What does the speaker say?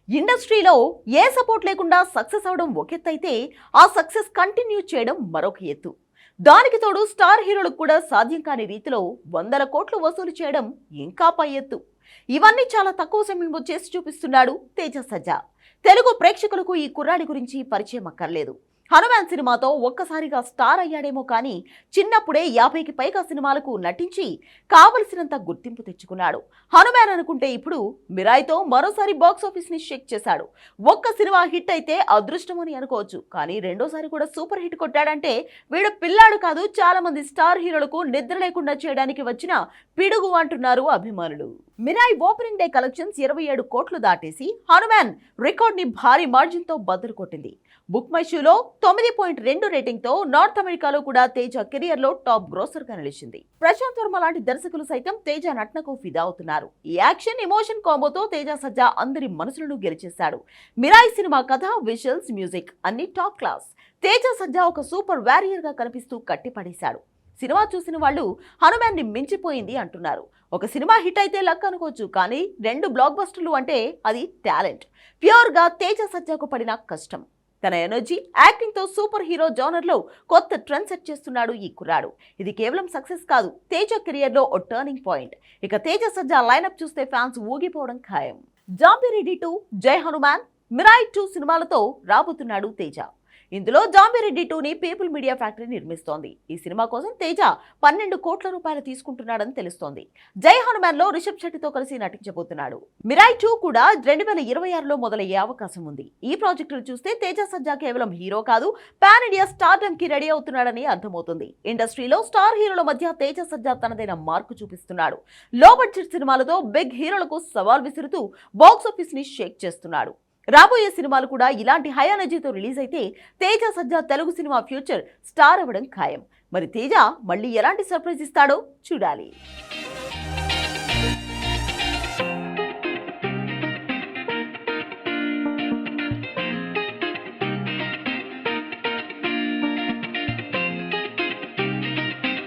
ఇండస్ట్రీలో ఏ సపోర్ట్ లేకుండా సక్సెస్ అవడం ఒక ఎత్తు అయితే ఆ సక్సెస్ కంటిన్యూ చేయడం మరొక ఎత్తు. దానికి తోడు స్టార్ హీరోలకు కూడా సాధ్యం కాని రీతిలో వందల కోట్లు వసూలు చేయడం ఇంకా పై ఎత్తు. ఇవన్నీ చాలా తక్కువ సమయంలో చేసి చూపిస్తున్నాడు తేజ సజ్జా. తెలుగు ప్రేక్షకులకు ఈ కుర్రాడి గురించి పరిచయం అక్కర్లేదు. హనుమాన్ సినిమాతో ఒక్కసారిగా స్టార్ అయ్యాడేమో కానీ చిన్నప్పుడే 50కి పైగా సినిమాలకు నటించి కావలసినంత గుర్తింపు తెచ్చుకున్నాడు. హనుమాన్ అనుకుంటే ఇప్పుడు మిరాయితో మరోసారి బాక్సాఫీస్ ని షేక్ చేశాడు. ఒక్క సినిమా హిట్ అయితే అదృష్టం అని అనుకోవచ్చు, కానీ రెండోసారి కూడా సూపర్ హిట్ కొట్టాడంటే వీడు పిల్లాడు కాదు, చాలా మంది స్టార్ హీరోలకు నిద్ర లేకుండా చేయడానికి వచ్చిన పిడుగు అంటున్నారు అభిమానులు. మిరాయి ఓపెనింగ్ డే కలెక్షన్స్ 27 కోట్లు దాటేసి హనుమాన్ రికార్డ్ ని భారీ మార్జిన్ తో బద్దలు కొట్టింది. బుక్ మై షోలో 9.2 రేటింగ్ తో నార్త్ అమెరికాలో కూడా తేజ కెరియర్ లో టాప్ గ్రోసర్ గా నిలిచింది. ప్రశాంత్ వర్మ లాంటి దర్శకులు సైతం తేజ నటనకు ఫిదా అవుతున్నారు. ఈ యాక్షన్ ఎమోషన్ కాంబోతో తేజ సజ్జా అందరి మనసులను గెలిచేశాడు. మిరాయి సినిమా కథ, విజువల్స్, మ్యూజిక్ అన్ని టాప్ క్లాస్. తేజ సజ్జా ఒక సూపర్ వారియర్ గా కనిపిస్తూ కట్టిపడేశాడు. సినిమా చూసిన వాళ్ళు హనుమాన్ ని మించిపోయింది అంటున్నారు. ఒక సినిమా హిట్ అయితే లక్ అనుకోవచ్చు, కానీ 2 బ్లాక్ బస్టర్లు అంటే అది టాలెంట్. ప్యూర్ గా తేజ సజ్జాకు పడిన కష్టం. తన ఎనర్జీ, యాక్టింగ్ తో సూపర్ హీరో జోనర్ లో కొత్త ట్రెండ్ సెట్ చేస్తున్నాడు ఈ కుర్రాడు. ఇది కేవలం సక్సెస్ కాదు, తేజ కెరియర్ లో ఓ టర్నింగ్ పాయింట్. ఇక తేజ సజ్జా లైనప్ చూస్తే ఫ్యాన్స్ ఊగిపోవడం ఖాయం. జాంబీ రెడ్డి 2, జై హనుమాన్, మిరాయి 2 సినిమాలతో రాబోతున్నాడు తేజ. ఇందులో జాంబీ రెడ్డి 2ని పీపుల్ మీడియా ఫ్యాక్టరీ నిర్మిస్తోంది. ఈ సినిమా కోసం తేజ 12 కోట్ల రూపాయలు తీసుకుంటున్నాడని తెలుస్తోంది. జై హనుమాన్ లో రిషబ్ శెట్టితో కలిసి నటించబోతున్నాడు. మిరాయి 2 కూడా 2026లో మొదలయ్యే అవకాశం ఉంది. ఈ ప్రాజెక్టులు చూస్తే తేజ సజ్జా కేవలం హీరో కాదు, పాన్ ఇండియా స్టార్డమ్ కి రెడీ అవుతున్నాడని అర్థమవుతుంది. ఇండస్ట్రీలో స్టార్ హీరోల మధ్య తేజ సజ్జా తనదైన మార్కు చూపిస్తున్నాడు. లో బడ్జెట్ సినిమాలతో బిగ్ హీరోలకు సవాల్ విసురుతూ బాక్సాఫీస్ ని షేక్ చేస్తున్నాడు. రాబోయే సినిమాలు కూడా ఇలాంటి హై ఎనర్జీతో రిలీజ్ అయితే తేజ సజ్జా తెలుగు సినిమా ఫ్యూచర్ స్టార్ అవ్వడం ఖాయం. మరి తేజ మళ్ళీ ఎలాంటి సర్ప్రైజ్ ఇస్తాడో చూడాలి.